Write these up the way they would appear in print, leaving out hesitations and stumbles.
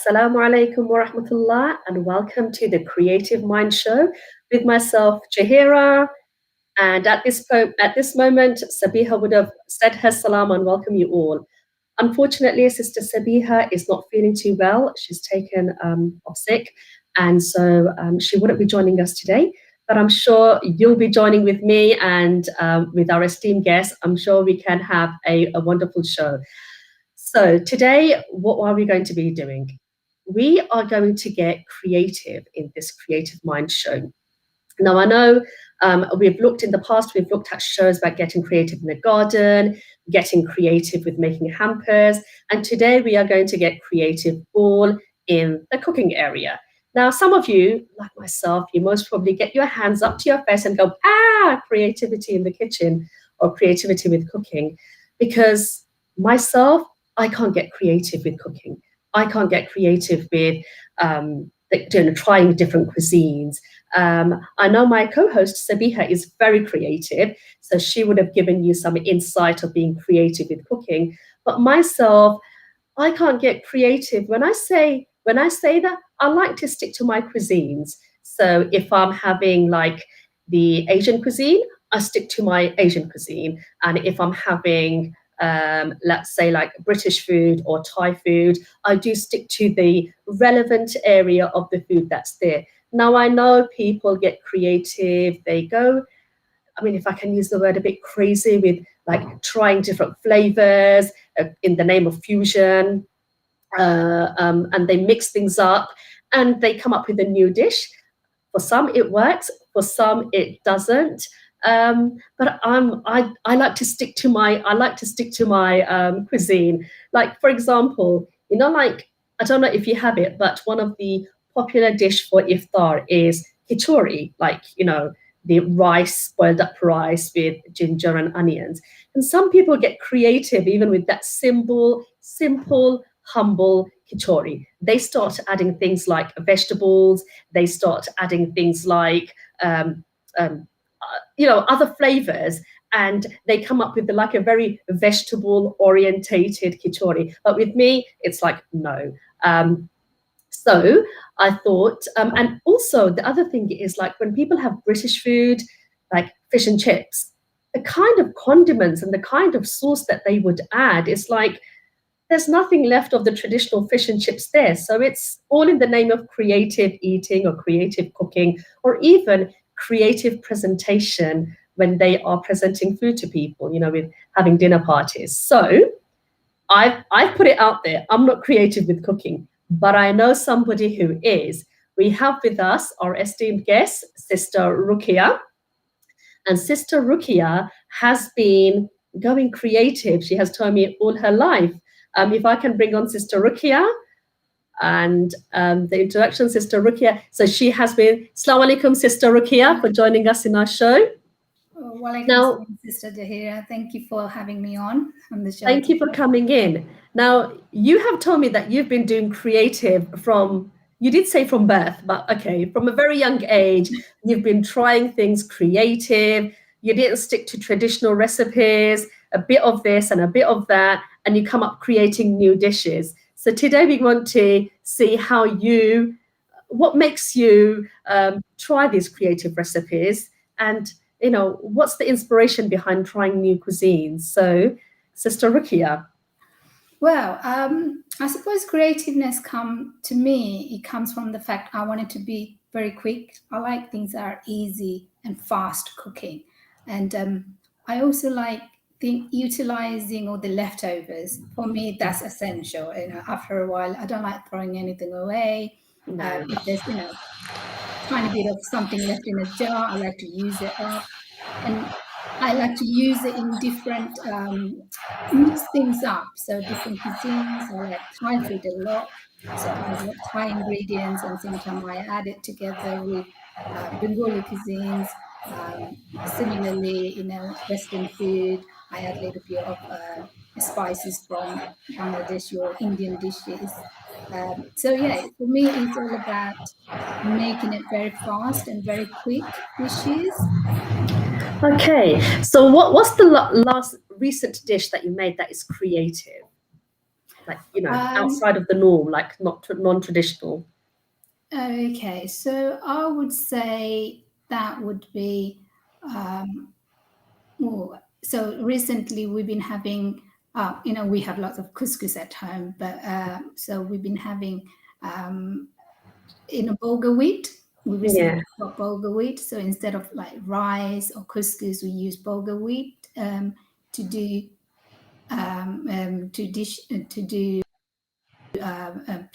Assalamu alaikum wa rahmatullah, and welcome to the Creative Mind Show with myself, Jahira. And at this moment, Sabiha would have said her salam and welcome you all. Unfortunately, Sister Sabiha is not feeling too well. She's taken off sick, and so she wouldn't be joining us today. But I'm sure you'll be joining with me and with our esteemed guests. I'm sure we can have a wonderful show. So today, what are we going to be doing? We are going to get creative in this Creative Mind Show. Now, I know we've looked in the past, we've looked at shows about getting creative in the garden, getting creative with making hampers, and today we are going to get creative all in the cooking area. Now, some of you, like myself, you most probably get your hands up to your face and go, creativity in the kitchen or creativity with cooking. Because myself, I can't get creative with cooking. I can't get creative with trying different cuisines. I know my co-host Sabiha is very creative, so she would have given you some insight of being creative with cooking. But myself, I can't get creative. When I say that, I like to stick to my cuisines. So if I'm having like the Asian cuisine, I stick to my Asian cuisine. And if I'm having let's say like British food or Thai food, I do stick to the relevant area of the food that's there. Now, I know people get creative, they go, I mean, if I can use the word, a bit crazy with like trying different flavors in the name of fusion, and they mix things up and they come up with a new dish. For some it works, for some it doesn't. But I like to stick to my cuisine. Like, for example, like, I don't know if you have it, but one of the popular dish for iftar is khichdi, like, the rice, boiled up rice with ginger and onions. And some people get creative even with that simple, humble khichdi. They start adding things like vegetables. They start adding things like other flavors, and they come up with like a very vegetable orientated khichdi. But with me, it's like no. So I thought, and also the other thing is, like, when people have British food, like fish and chips, the kind of condiments and the kind of sauce that they would add is like, there's nothing left of the traditional fish and chips there. So it's all in the name of creative eating or creative cooking, or even creative presentation when they are presenting food to people, with having dinner parties. So I've put it out there. I'm not creative with cooking, but I know somebody who is. We have with us our esteemed guest, Sister Rukiya. And Sister Rukiya has been going creative. She has told me all her life. If I can bring on Sister Rukiya and the introduction, Sister Rukiya. So she has been, Assalamu alaikum, Sister Rukiya, for joining us in our show. Now, Sister Jahira, thank you for having me on the show. Thank you for coming in. Now, you have told me that you've been doing creative you did say from birth, but okay, from a very young age, you've been trying things creative. You didn't stick to traditional recipes, a bit of this and a bit of that, and you come up creating new dishes. So today we want to see what makes you try these creative recipes, and what's the inspiration behind trying new cuisines. So, Sister Rukiya. Well, I suppose creativeness it comes from the fact I want it to be very quick. I like things that are easy and fast cooking. And I also like utilizing all the leftovers. For me, that's essential. After a while, I don't like throwing anything away. If there's, tiny bit of something left in a jar, I like to use it up. And I like to use it in different, mix things up. So different cuisines. I like Thai food a lot. So I have Thai ingredients, and same time I add it together with Bengali cuisines. Similarly, Western food, I add a little bit of spices from Bangladesh or Indian dishes. So yeah, for me, it's all about making it very fast and very quick dishes. Okay, so what's the last recent dish that you made that is creative? Like, outside of the norm, like not non-traditional. Okay, so I would say that would be. So recently we've been having, we have lots of couscous at home, but so we've been having, bulgur wheat. We recently Yeah. got bulgur wheat, so instead of like rice or couscous, we use bulgur wheat to do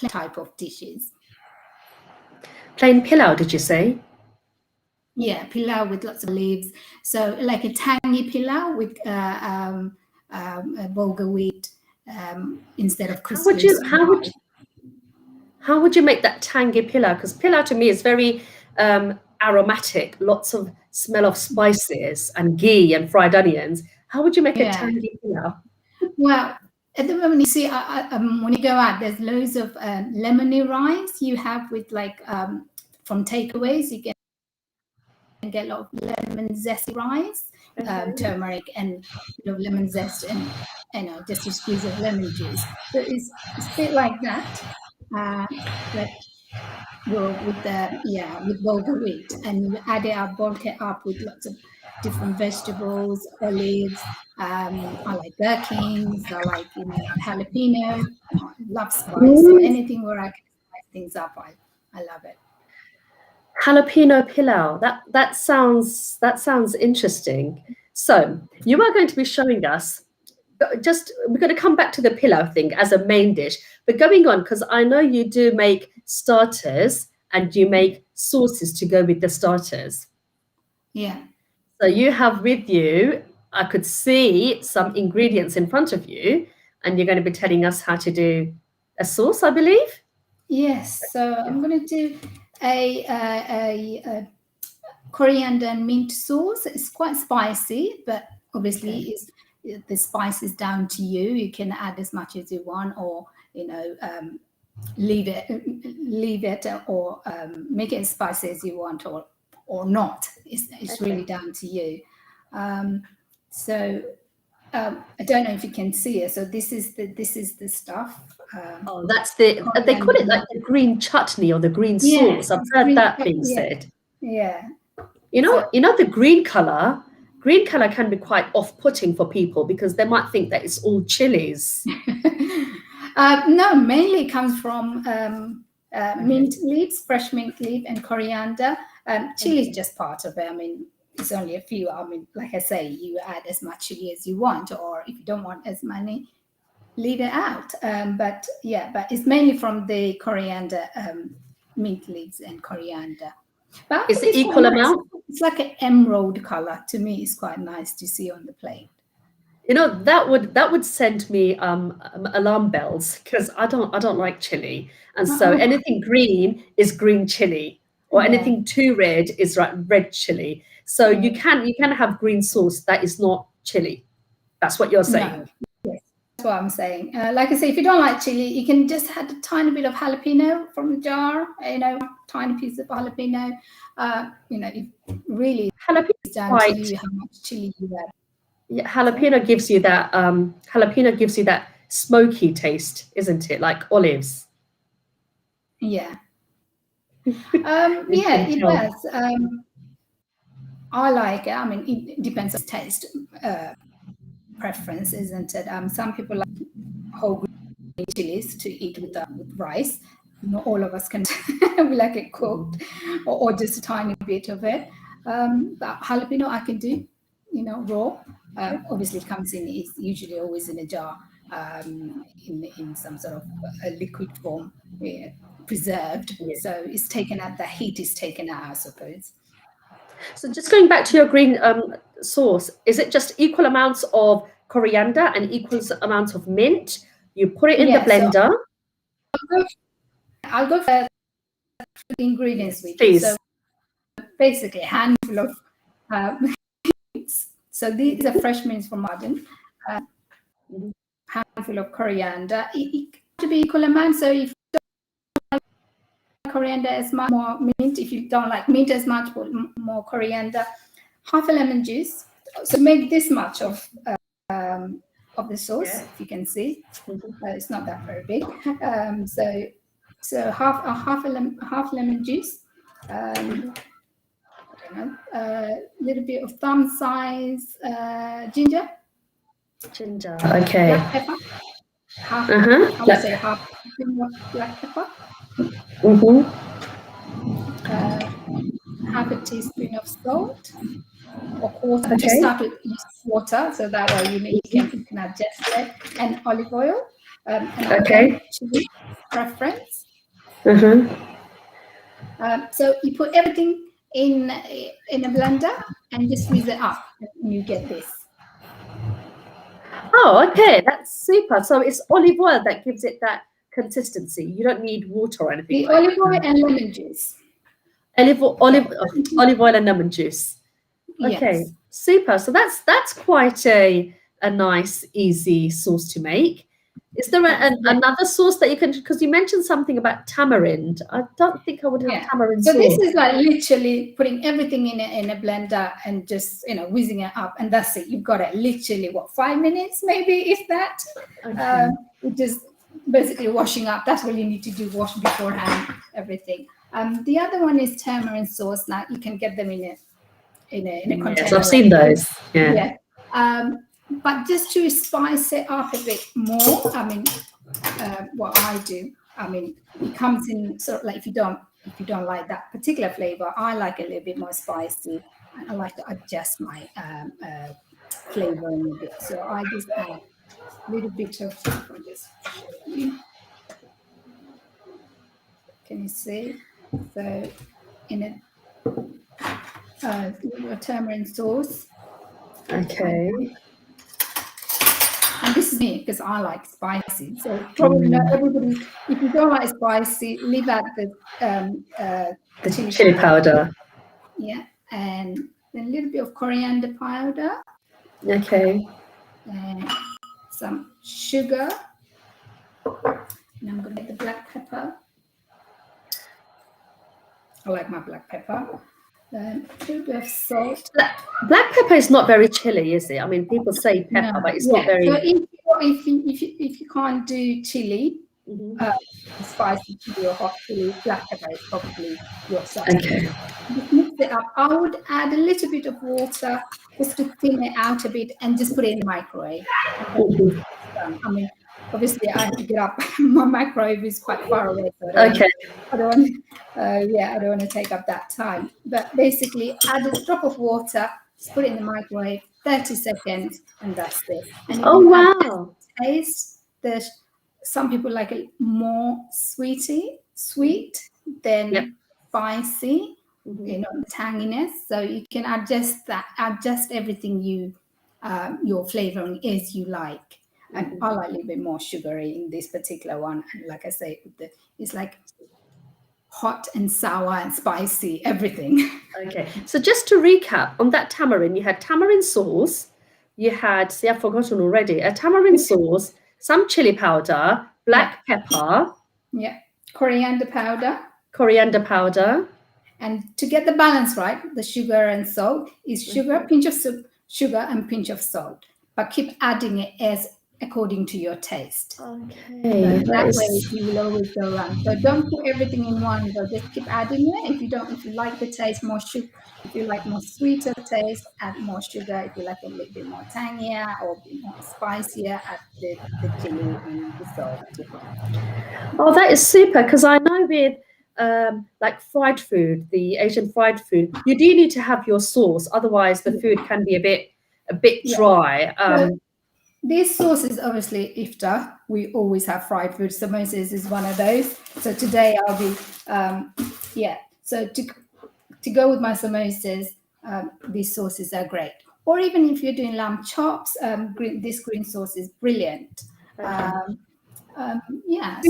type of dishes. Plain pilau, did you say? Yeah, pilau with lots of leaves. So like a tangy pilau with bulgur wheat instead of How would you couscous. how would how would you make that tangy pilau? Because pilau to me is very aromatic, lots of smell of spices and ghee and fried onions. How would you make a Yeah. tangy pilau? Well, at the moment, you see, when you go out, there's loads of lemony rice you have with like from takeaways. You get a lot of lemon zesty rice, turmeric, and lemon zest, and just a squeeze of lemon juice. So it's a bit like that, but with bulgur wheat, and you add it up, bulk it up with lots of different vegetables, olives. I like gherkins. I like jalapeno. I love spice. So Mm. anything where I can spice things up, I love it. Jalapeno pilau. That sounds interesting. So you are going to be showing us. We're going to come back to the pilau thing as a main dish, but going on, because I know you do make starters and you make sauces to go with the starters. Yeah. So you have with you, I could see some ingredients in front of you, and you're going to be telling us how to do a sauce, I believe. Yes. So I'm going to do a coriander and mint sauce. It's quite spicy, but obviously Okay. the spice is down to you. You can add as much as you want, or leave it, or make it as spicy as you want, or not. It's Okay. really down to you. So I don't know if you can see it. So this is the stuff. Oh, that's they call it Coriander. like the green chutney or the green Yes, sauce. I've it's heard green. that being Yeah, said. yeah. You So know, you know the green color can be quite off-putting for people because they might think that it's all chilies. no, mainly it comes from Okay. mint leaves, fresh mint leaf, and coriander. Chili is Okay. just part of it. I mean, it's only a few. I mean, like I say, you add as much chili as you want, or if you don't want as many, leave it out. But it's mainly from the coriander, mint leaves, and coriander. But I Is think it it's quite equal nice. amount? It's like an emerald color. To me, it's quite nice to see on the plate. You know, that would send me alarm bells because I don't like chili, and so Oh, anything green is green chili, or yeah. anything too red is like red chili. So you Mm. can have green sauce that is not chili. That's what you're No. saying. Yes, that's what I'm saying. Like I say, if you don't like chili, you can just add a tiny bit of jalapeno from the jar. Tiny piece of jalapeno. It really Jalapeno is down to quite you how much chili you add. Yeah, Sorry. jalapeno gives you that smoky taste, isn't it? Like olives. Yeah. You Yeah, can it tell. does. I like it. I mean, it depends on taste preference, isn't it? Some people like whole green chilies to eat with rice. Not all of us can. We like it Mhm. cooked, or just a tiny bit of it. But jalapeno I can do, raw. Obviously, it comes in. It's usually always in a jar, in some sort of a liquid form, preserved. Yeah. So it's taken out. The heat is taken out, I suppose. So just going back to your green sauce, is it just equal amounts of coriander and equal amounts of mint? You put it in the Yeah. So blender. I'll go for the ingredients Yes, with you. So please. basically, a handful of mints. So these are fresh mints from Arden. Mhm. Handful of coriander. It to be equal amount. So if you don't like coriander as much, more mint. If you don't like mint as much, put more coriander. Half a lemon juice. So make this much of of the sauce, Yeah. if you can see. Mhm. It's not that very big. So half lemon juice. I don't know, a little bit of thumb size ginger, Ginger. Okay. black pepper, half, Uh-huh. I would say half a teaspoon of black pepper, Mm-hmm. half a teaspoon of salt, or quarter. Just Okay. start with use quarter, so that way you can adjust it. And olive oil, and again, Okay. chili preference. Mm-hmm. So you put everything in a blender and just whiz it up, and you get this. Oh, okay. That's super. So it's olive oil that gives it that consistency. You don't need water or anything The like olive oil that. and lemon juice. Olive oil and lemon juice. Okay, Yes. super. So that's quite a nice, easy sauce to make. Is there Yeah. another sauce that you can? Because you mentioned something about tamarind. I don't think I would have Yeah. tamarind So this sauce. is like literally putting everything in a blender and just whizzing it up, and that's it. You've got it. Literally, what, 5 minutes, maybe, if that. Okay. Just basically washing up. That's what you need to do. Wash beforehand. Everything. The other one is tamarind sauce. Now you can get them in a Yes, container. I've seen those. Yeah. Yeah. But just to spice it up a bit more, I mean, what I do, I mean, it comes in sort of like, if you don't like that particular flavor, I like a little bit more spicy, and I like to adjust my flavoring a bit. So I just add a little bit of, I'll just show you. Can you see? So in a tamarind sauce. Okay. And this is me, because I like spicy. So probably not everybody. If you don't like spicy, leave out the The chili chili powder. powder. Yeah, and then a little bit of coriander powder, Okay. and some sugar. And I'm going to get the black pepper. I like my black pepper. Then a little bit of salt. Black pepper is not very chilly, is it? I mean, people say pepper, No, but it's not yeah. So very. if you can't do chili, Mhm. spicy chili or hot chili, black pepper is probably your Okay. substitute. Just mix it up. I would add a little bit of water just to thin it out a bit, and just put it in the microwave. And then Mhm. it's done. I mean, obviously I have to get up. My microwave is quite far away, so Okay. I don't want to take up that time. But basically, add a drop of water, just put it in the microwave, 30 seconds, and that's it. And you Oh, can add wow. taste. Some people like it more sweet than Yep. spicy, Mhm. tanginess. So you can adjust everything your flavoring as you like. And I like a little bit more sugary in this particular one. And like I say, it's like hot and sour and spicy, everything. Okay. So just to recap on that tamarind, you had tamarind sauce, you had, see, I've forgotten already, a tamarind sauce, some chili powder, Yeah, black pepper, yeah. Coriander powder. coriander powder. And to get the balance right, the sugar and salt is sugar, pinch of sugar and pinch of salt. But keep adding it as according to your taste. Okay. So that way you will always go around. So don't put everything in one go. Just keep adding it. If you like the taste more sugar, if you like more sweeter taste, add more sugar. If you like a little bit more tangier or a bit more spicier, add the chili and the salt. Oh, that is super, because I know with like fried food, the Asian fried food, you do need to have your sauce, otherwise the food can be a bit Yeah. dry. So these sauces, obviously, iftar, we always have fried food. Samosas is one of those. So today I'll be, So to go with my samosas, these sauces are great. Or even if you're doing lamb chops, this green sauce is brilliant. Okay.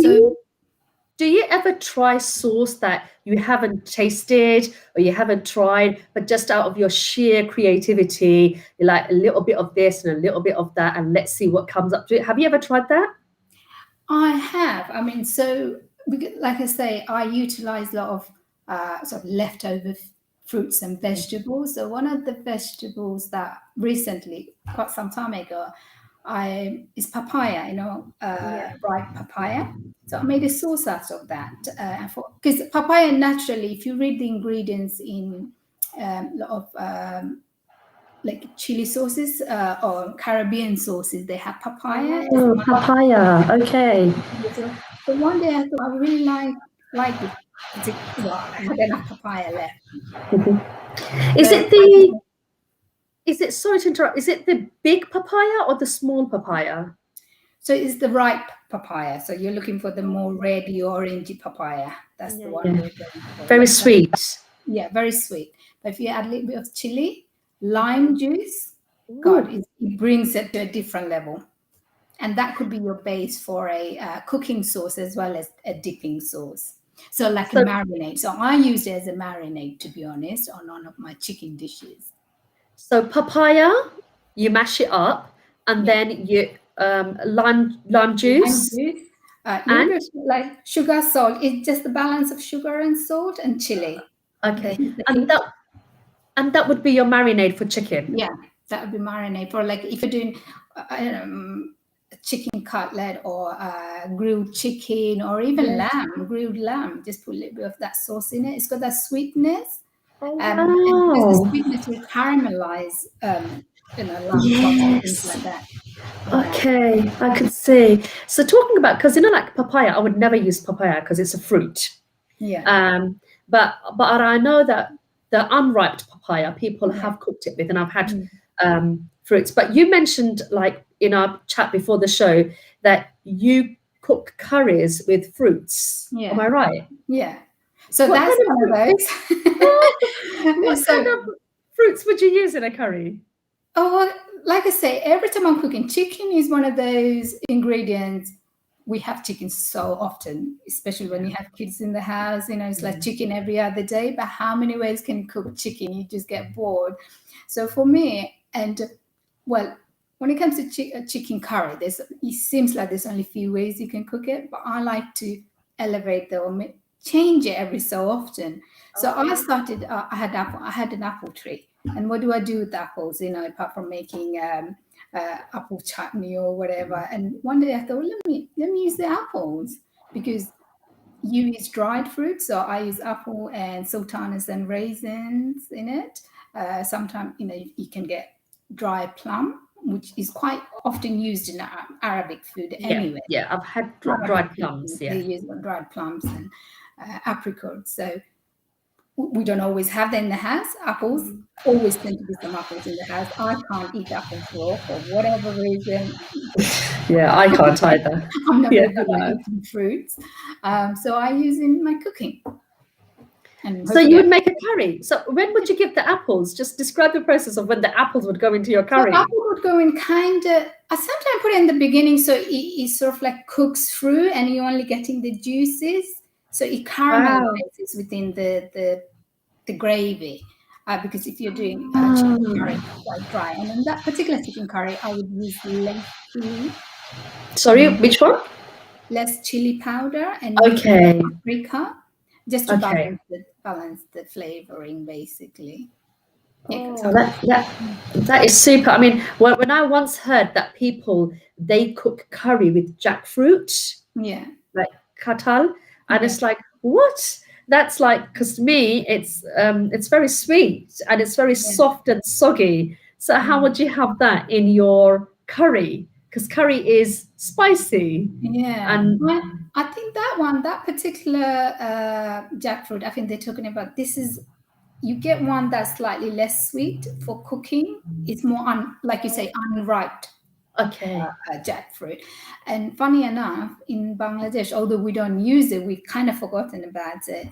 So Do you ever try sauce that you haven't tasted or you haven't tried, but just out of your sheer creativity, you're like a little bit of this and a little bit of that, and let's see what comes up to it? Have you ever tried that? I have. I mean, so like I say, I utilize a lot of sort of leftover fruits and vegetables. So one of the vegetables that recently, quite some time ago, is papaya, ripe papaya. So I made a sauce out of that. Because papaya naturally, if you read the ingredients in a lot of like chili sauces or Caribbean sauces, they have papaya. Oh, papaya. Okay. So one day I thought I really like this particular. I had enough papaya left. Is it the? Is it, sorry to interrupt, is it the big papaya or the small papaya? So it's the ripe papaya. So you're looking for the more reddy orangey papaya. That's the one we're going for. Very sweet. Yeah, very sweet. But if you add a little bit of chili, lime juice, Ooh. God, it brings it to a different level. And that could be your base for a cooking sauce as well as a dipping sauce. So like a marinade. So I use it as a marinade, to be honest, on one of my chicken dishes. So papaya, you mash it up, and then you lime juice. A little bit like sugar, salt. It's just the balance of sugar and salt and chili. Okay, and that would be your marinade for chicken. Yeah, that would be marinade for, like, if you're doing chicken cutlet or grilled chicken or even grilled lamb. Just put a little bit of that sauce in it. It's got that sweetness. And because the sweetness will caramelize, lamb chops and things like that. Okay, I could see. So talking about, because like papaya, I would never use papaya because it's a fruit. Yeah. But I know that the unripe papaya people have cooked it with, and I've had fruits. But you mentioned, like in our chat before the show, that you cook curries with fruits. Yeah. Am I right? Yeah. So what that's one of those. What kind of fruits would you use in a curry? Oh, well, like I say, every time I'm cooking, chicken is one of those ingredients. We have chicken so often, especially when you have kids in the house. It's like chicken every other day. But how many ways can you cook chicken? You just get bored. So for me, when it comes to chicken curry, it seems like there's only a few ways you can cook it. But I like to elevate or change it every so often. So I started. I had an apple tree. And what do I do with apples? Apart from making apple chutney or whatever. And one day I thought, let me use the apples, because you use dried fruit. So I use apple and sultanas and raisins in it. Sometimes you can get dry plum, which is quite often used in Arabic food anyway. Yeah, I've had dried plums. They use dried plums and apricots. So we don't always have them in the house. Apples, always tend to be some apples in the house. I can't eat apples raw for whatever reason. Yeah, I can't either. I'm not very good at eating fruits. So I use in my cooking. So you would make a curry. So when would you give the apples? Just describe the process of when the apples would go into your curry. So apple would go in I sometimes put it in the beginning, so it sort of like cooks through and you're only getting the juices. So it caramelizes within the gravy. Because if you're doing chicken curry, it's quite dry. And in that particular chicken curry, I would use less chili. Sorry, which one? Less chili powder and paprika, just to balance the flavoring, basically. That is super. I mean, when I once heard that they cook curry with jackfruit, like katal, and it's like, what? That's like, because to me, it's very sweet and it's very soft and soggy. So how would you have that in your curry? Because curry is spicy. Yeah, and I think that particular jackfruit, I think they're talking about, you get one that's slightly less sweet for cooking. It's more, like you say, unripe. Jackfruit. And funny enough, in Bangladesh, although we don't use it, we've kind of forgotten about it.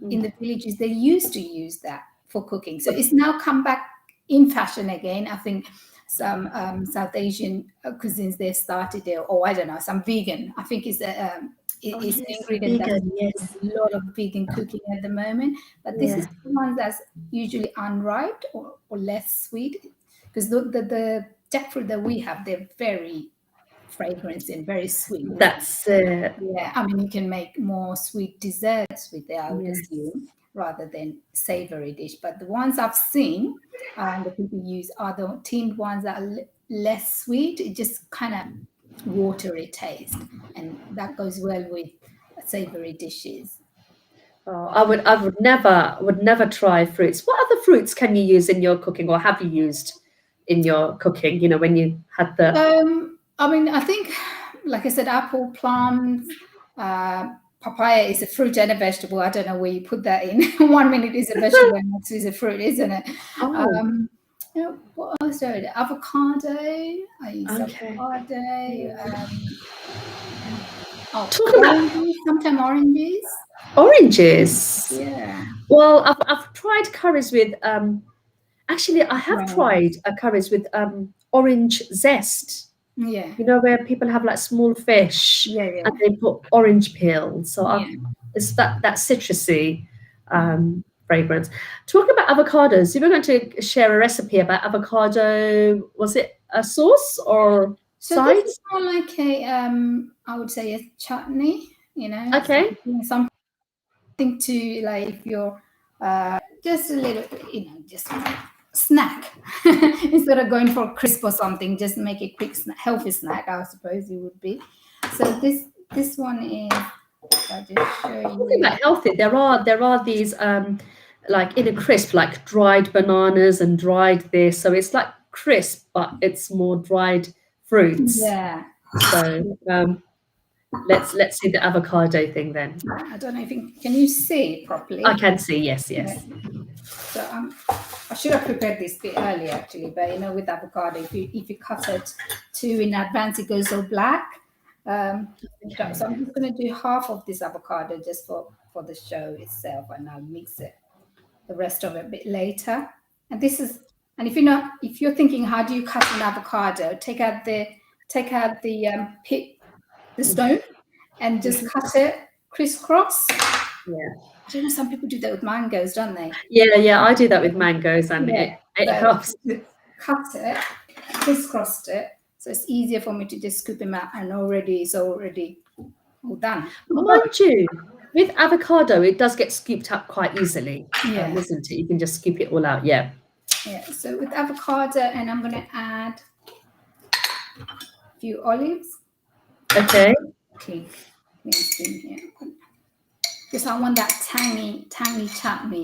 In the villages, they used to use that for cooking. So it's now come back in fashion again. I think some South Asian cuisines, they started there, or I don't know, some vegan. I think it's an ingredient that's a lot of vegan cooking at the moment. But this is the one that's usually unripe or less sweet, because the jackfruit that we have, they're very fragrant and very sweet. That's it. Yeah, I mean, you can make more sweet desserts with it, I would assume, rather than savory dish. But the ones I've seen the people use are the tinned ones that are less sweet. It just kind of watery taste, and that goes well with savory dishes. Oh, I would never try fruits. What other fruits can you use in your cooking, or have you used in your cooking? You know, when you had the I mean, I think, like I said, apple, plums, papaya is a fruit and a vegetable. I don't know where you put that in. 1 minute is a vegetable and next is a fruit, isn't it? oh, You know, what else do I do? Avocado. I use okay. avocado. Talk about Oranges. Sometimes oranges. oranges. Yeah. Well, I've tried curries with actually I have Right. tried curries with orange zest. Yeah. You know, where people have like small fish Yeah. and Yeah. they put orange peel. So Yeah. it's that citrusy fragrance. Talking about avocados, you were going to share a recipe about avocado. Was it a sauce or So this is sides? more like a, I would say a chutney. You know, Okay. something to, like, if you're just a little, you know, just snack instead of going for crisp or something. Just make a quick healthy snack, I suppose it would be. So this one is, I'll just show Talking you. about healthy, there are these like in a crisp, like dried bananas and dried this. So it's like crisp, but it's more dried fruits. Yeah, So let's see the avocado thing then. I don't know if can you see it I properly? can see, yes, Yeah. yes. So I should have prepared this bit earlier actually, but you know, with avocado, if you cut it too in advance, it goes all black. So I'm just going to do half of this avocado just for the show itself, and I'll mix it the rest of it a bit later. And this is, and if you're thinking, how do you cut an avocado? Take out the pit, the stone, and just cut it crisscross. Yeah. Do you know some people do that with mangoes, don't they? Yeah, I do that with mangoes and Yeah. it So helps. cut it, crisscrossed it, so it's easier for me to just scoop them out, and it's already all done. Mind you, with avocado, it does get scooped up quite easily, Yeah. isn't it? You can just scoop it all out, yeah. Yeah, so with avocado, and I'm going to add a few olives. Okay. Clean spoon here. Because I want that tangy chutney.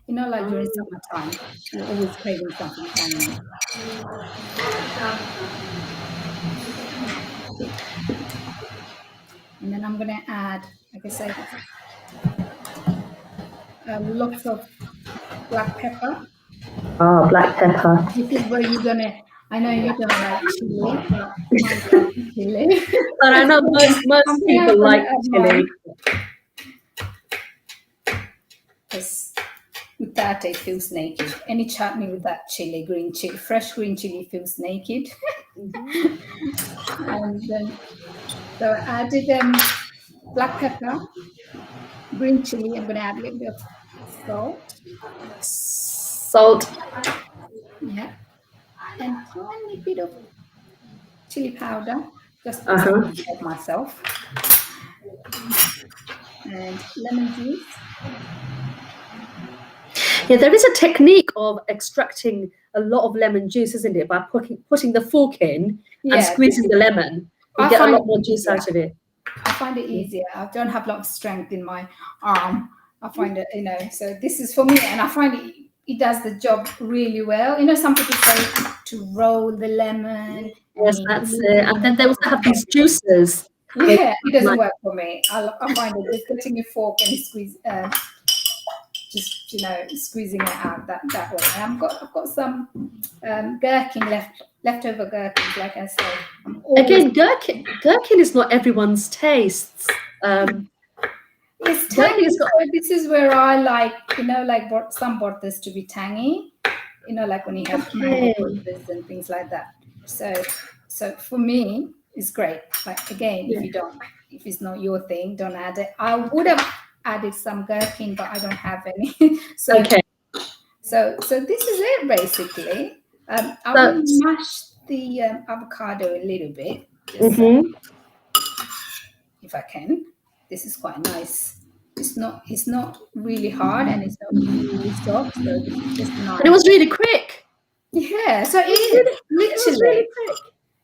You know, like during summertime, you're always craving something tangy. And then I'm going to add, like I said, lots of black pepper. Oh, black pepper. This is where you're going to, I know you don't like chili, but I love chili. But I know most people like chili. Because with that, it feels naked. Any chutney with that chili, fresh green chili feels naked. And then, so I added black pepper, green chili. I'm going to add a little bit of salt. Salt. Yeah. And tiny bit of chili powder, just because I want to help myself. And lemon juice. Yeah, there is a technique of extracting a lot of lemon juice, isn't it? By putting the fork in and squeezing the lemon. You get a lot more juice out of it. I find it easier. I don't have a lot of strength in my arm. I find it, you know, so this is for me, and I find it does the job really well. You know, some people say to roll the lemon. Yes, that's it. And then they also have these juices. Yeah, it doesn't work for me. I find it just getting a fork and squeeze, just, you know, squeezing it out that way. And I've got some gherkin leftover gherkins, like I said. Again, gherkin is not everyone's tastes. It's tangy. So this is where I like, you know, like some burgers to be tangy. You know, like when you have mango burgers and things like that. So for me, it's great. But again, if it's not your thing, don't add it. I would have added some gherkin, but I don't have any. So this is it basically. I will mash the avocado a little bit, just, if I can. This is quite nice. It's not really hard, and it's not really soft. So this is just nice. And it was really quick. Yeah, so It was really quick.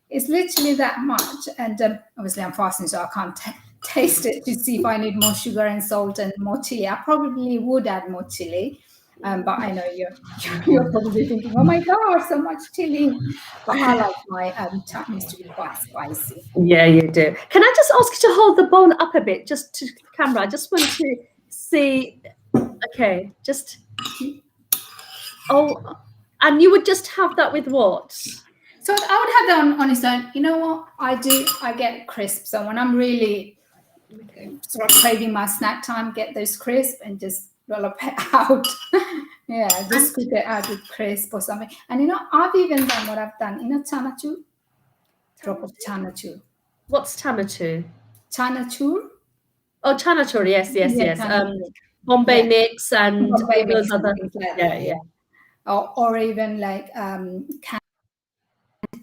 it's literally that much. And obviously, I'm fasting, so I can't taste it to see if I need more sugar and salt and more chili. I probably would add more chili, but I know you're probably thinking, "Oh my gosh, so much chili!" But I like my chutneys to be quite spicy. Yeah, you do. Can I just ask you to hold the bowl up a bit, just to the camera? I just want to see. Okay, just. Oh, and you would just have that with what? So I would have that on its own. You know what I do? I get crisp. So when I'm really sort of craving my snack time, get those crisp and just roll it out. Yeah, just cook it out with crisp or something. And I've even done what I've done. Chanachur, drop of chanachur. What's tamatu? Chanachur. Oh, chanachur. Yes, yes, Yeah, yes. chanachur. Bombay Yeah. mix and Bombay all those mix and other. things like Yeah, that, yeah. Or even like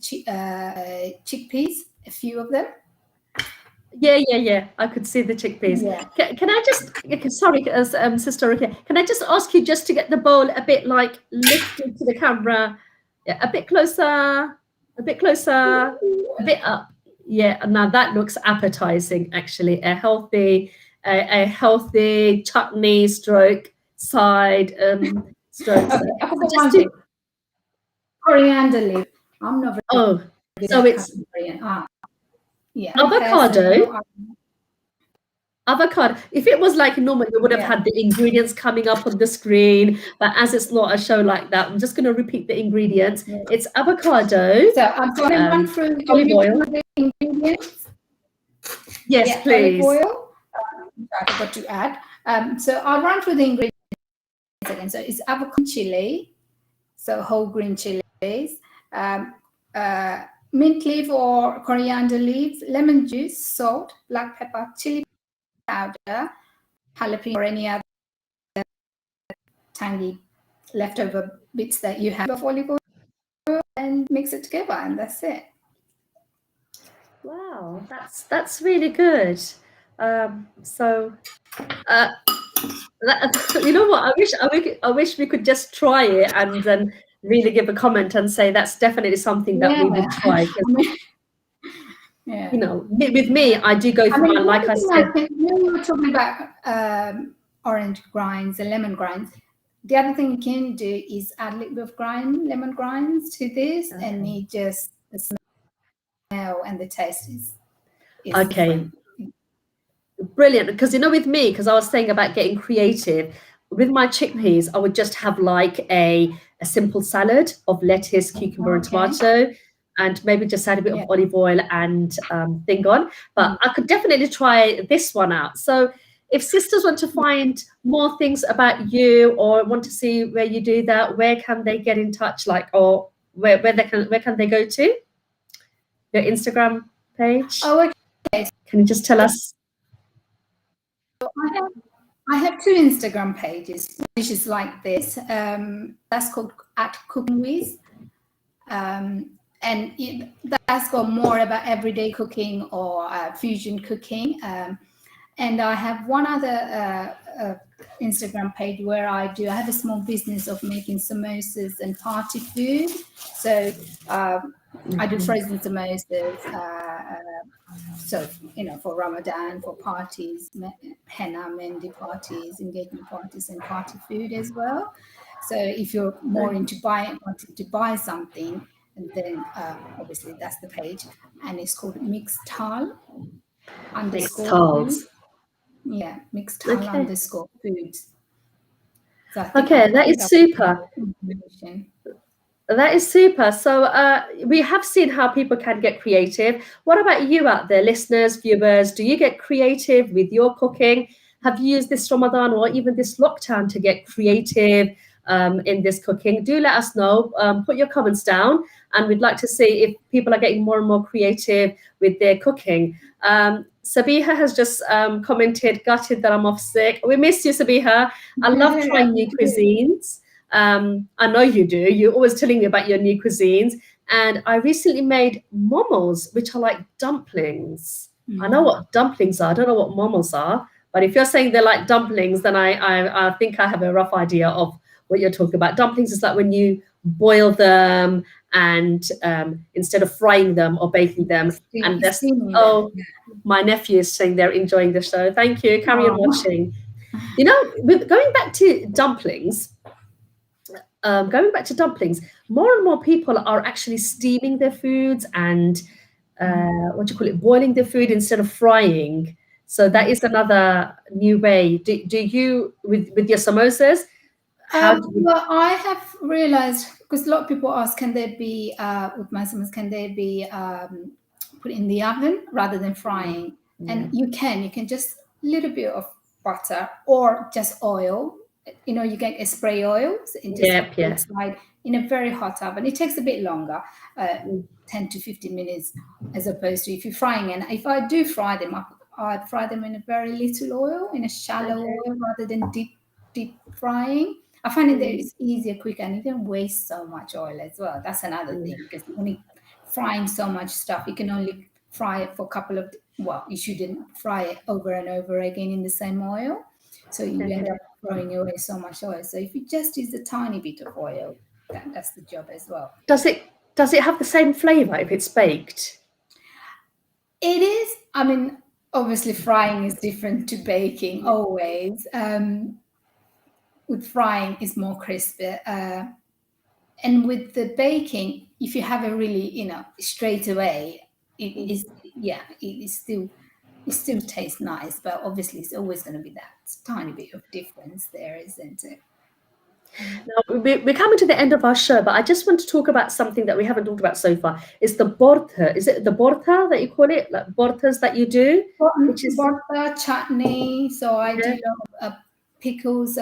chickpeas, a few of them. Yeah. I could see the chickpeas. Yeah. Can I just? Sorry, Sister Rukiya, can I just ask you just to get the bowl a bit like lifted to the camera, yeah, a bit closer, a bit up. Yeah. Now that looks appetizing. Actually, a healthy chutney stroke side stroke. Okay, I forgot Just one to thing. Coriander leaf. I'm not very good so at it's cutting coriander. Yeah. avocado. Avocado. If it was like normal, we would have Yeah. had the ingredients coming up on the screen. But as it's not a show like that, I'm just going to repeat the ingredients. Yeah. It's avocado. So I'm going to run through olive oil. the ingredients. Yes, Yeah, please. olive oil. I forgot to add. So I'll run through the ingredients again. So it's avocado chili, so whole green chilies, mint leaf or coriander leaves, lemon juice, salt, black pepper, chili powder, jalapeno, or any other tangy leftover bits that you have of olive oil, and mix it together, and that's it. Wow, that's really good. So, you know what? I wish we could just try it and then really give a comment and say that's definitely something that we would try. Yeah. With me, I do go through my, like I said. We were talking about orange grinds and lemon grinds. The other thing you can do is add a little bit of lemon grinds to this, and it just the smell and the taste is okay. Different. Brilliant, because with me, because I was saying about getting creative with my chickpeas, I would just have like a simple salad of lettuce, cucumber, and tomato, and maybe just add a bit of olive oil and thing on. But I could definitely try this one out. So if sisters want to find more things about you or want to see where you do that, where can they get in touch? Like, or where can they go to? Your Instagram page? Oh, okay. Can you just tell us? I have two Instagram pages, which is like this. That's called @cooking_with, and that's got more about everyday cooking or fusion cooking. And I have one other Instagram page where I have a small business of making samosas and party food. So I do frozen samosas. So, for Ramadan, for parties, henna, mehndi parties, engagement parties, and party food as well. So if you're more into wanting to buy something, and then obviously that's the page, and it's called Mixtal _foods. Yeah, Mixtal _foods. So okay, that is super. That is super. So we have seen how people can get creative. What about you out there, listeners, viewers? Do you get creative with your cooking? Have you used this Ramadan or even this lockdown to get creative in this cooking? Do let us know. Put your comments down, and we'd like to see if people are getting more and more creative with their cooking. Sabiha has just commented, gutted that I'm off sick. We miss you, Sabiha. I love trying new cuisines. I know you do. You're always telling me about your new cuisines. And I recently made momos, which are like dumplings. I know what dumplings are. I don't know what momos are. But if you're saying they're like dumplings, then I think I have a rough idea of what you're talking about. Dumplings is like when you boil them, and instead of frying them or baking them. And that's, Steaming them. oh, my nephew is saying they're enjoying the show. Thank you. Carry on Oh. watching. You know, going back to dumplings, more and more people are actually steaming their foods and what do you call it, boiling the food instead of frying. So that is another new way. Do you, with your samosas, how do you? Well, I have realized, because a lot of people ask, can they be with my summers, can they be put in the oven rather than frying? And you can just a little bit of butter or just oil. You know, you get a spray oil and just Yep, yeah. slide in a very hot oven. It takes a bit longer, 10 to 15 minutes, as opposed to if you're frying. And if I do fry them, I fry them in a very little oil, in a shallow oil, rather than deep frying. I find it that it's easier, quicker, and you don't waste so much oil as well. That's another thing, because when you're frying so much stuff, you can only fry it for a couple of, well, you shouldn't fry it over and over again in the same oil. So you end up throwing away so much oil. So if you just use a tiny bit of oil, that's the job as well. Does it have the same flavor if it's baked? It is. I mean, obviously frying is different to baking always. With frying is more crispy, and with the baking, if you have a really, straight away, it still tastes nice, but obviously it's always going to be that tiny bit of difference there, isn't it? Now, we're coming to the end of our show, but I just want to talk about something that we haven't talked about so far. It's the borta. Is it the borta that you call it? Like bortas that you do? Which is borta, chutney. So I do pickles.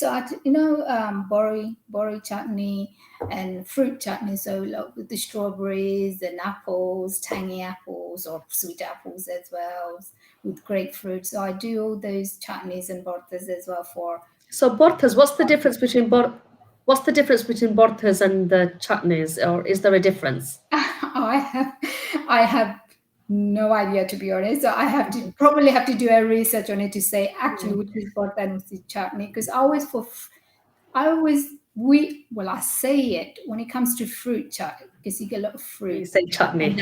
Bori chutney and fruit chutney. So like with the strawberries and apples, tangy apples or sweet apples as well, with grapefruit. So I do all those chutneys and bortas as well for. So bortas, what's the difference between bortas and the chutneys, or is there a difference? I have no idea, to be honest. So I probably have to do a research on it to say actually which is borta and which is chutney, because I say it when it comes to fruit chutney, because you get a lot of fruit. You say chutney.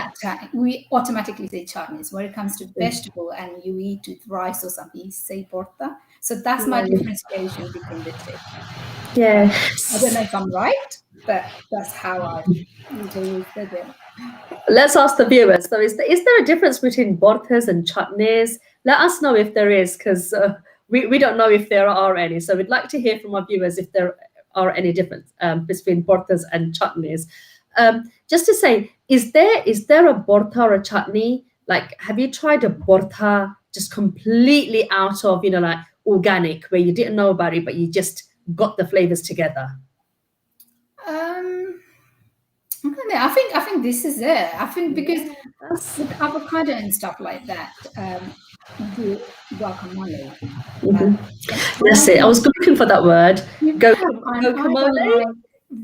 We automatically say chutneys. When it comes to vegetable and you eat with rice or something, you say borta. So that's my differentiation between the two. Yeah. I don't know if I'm right, but that's how I usually say it. Let's ask the viewers. So is there a difference between bortas and chutneys? Let us know if there is, because we don't know if there are any. So we'd like to hear from our viewers if there are any difference between bortas and chutneys. Just to say, is there a borta or a chutney? Like, have you tried a borta just completely out of, like organic, where you didn't know about it, but you just got the flavors together? I think this is it. I think because with avocado and stuff like that, do guacamole. That's it. I was looking for that word. Guacamole. Like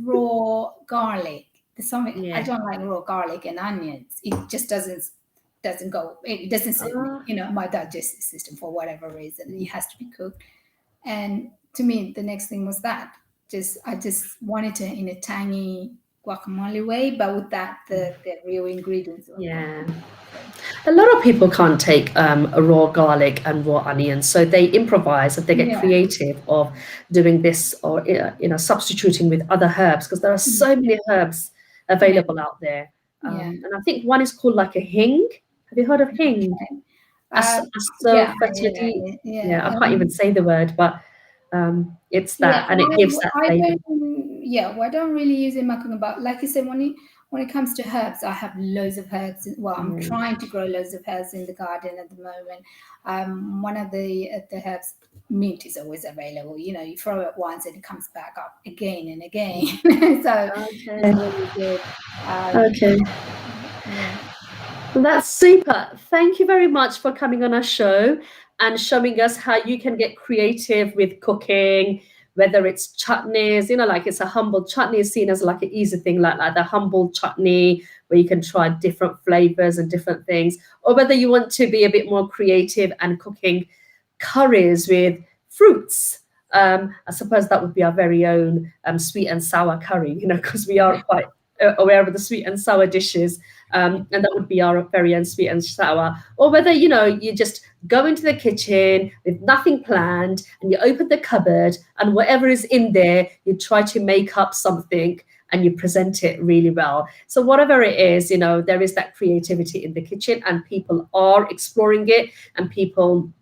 raw garlic. There's something I don't like raw garlic and onions. It just doesn't go. It doesn't suit me. My digestive system, for whatever reason, it has to be cooked. And to me, the next thing was that. I just wanted it in a tangy guacamole way, but with that the real ingredients. Yeah. A lot of people can't take a raw garlic and raw onions, so they improvise and they get creative of doing this, or substituting with other herbs, because there are so many herbs available out there. And I think one is called like a hing. Have you heard of hing? I can't even say the word, but it's that, and it gives that flavor. I don't really use it in my cooking, but like you said, when it comes to herbs, I have loads of herbs. Well, I'm trying to grow loads of herbs in the garden at the moment. One of the herbs, mint, is always available. You throw it once and it comes back up again and again. So it's really good. Okay. Well, that's super. Thank you very much for coming on our show and showing us how you can get creative with cooking, whether it's chutneys, like it's a humble chutney is seen as like an easy thing, like the humble chutney where you can try different flavors and different things, or whether you want to be a bit more creative and cooking curries with fruits I suppose that would be our very own sweet and sour curry, because we are quite aware of the sweet and sour dishes. And that would be our very own sweet and sour. Or whether, you just go into the kitchen with nothing planned and you open the cupboard and whatever is in there, you try to make up something and you present it really well. So whatever it is, there is that creativity in the kitchen and people are exploring it and people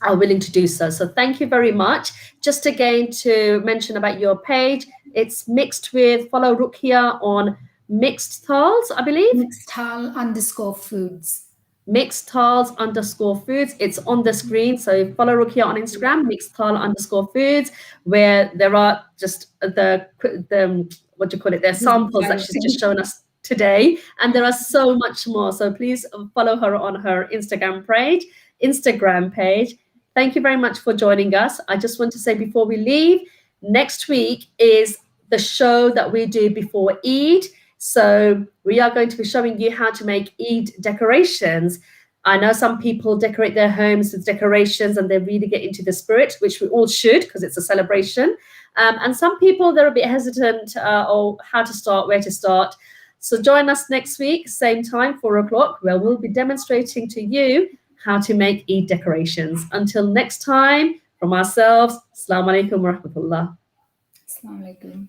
are willing to do so. So thank you very much. Just again to mention about your page, it's mixed with, follow Rukiya on Mixed Thals, I believe. Mixedthal_foods. Mixedthals_foods. It's on the screen. So follow Rukiya on Instagram, Mixedthal_foods, where there are just the what do you call it? There's samples that she's just shown us today. And there are so much more. So please follow her on her Instagram page. Thank you very much for joining us. I just want to say before we leave, next week is the show that we do before Eid. So we are going to be showing you how to make Eid decorations. I know some people decorate their homes with decorations and they really get into the spirit, which we all should because it's a celebration. And some people, they're a bit hesitant or how to start, where to start. So join us next week, same time, 4:00, where we'll be demonstrating to you how to make Eid decorations. Until next time, from ourselves, Assalamu alaikum wa rahmatullah. Assalamu alaikum.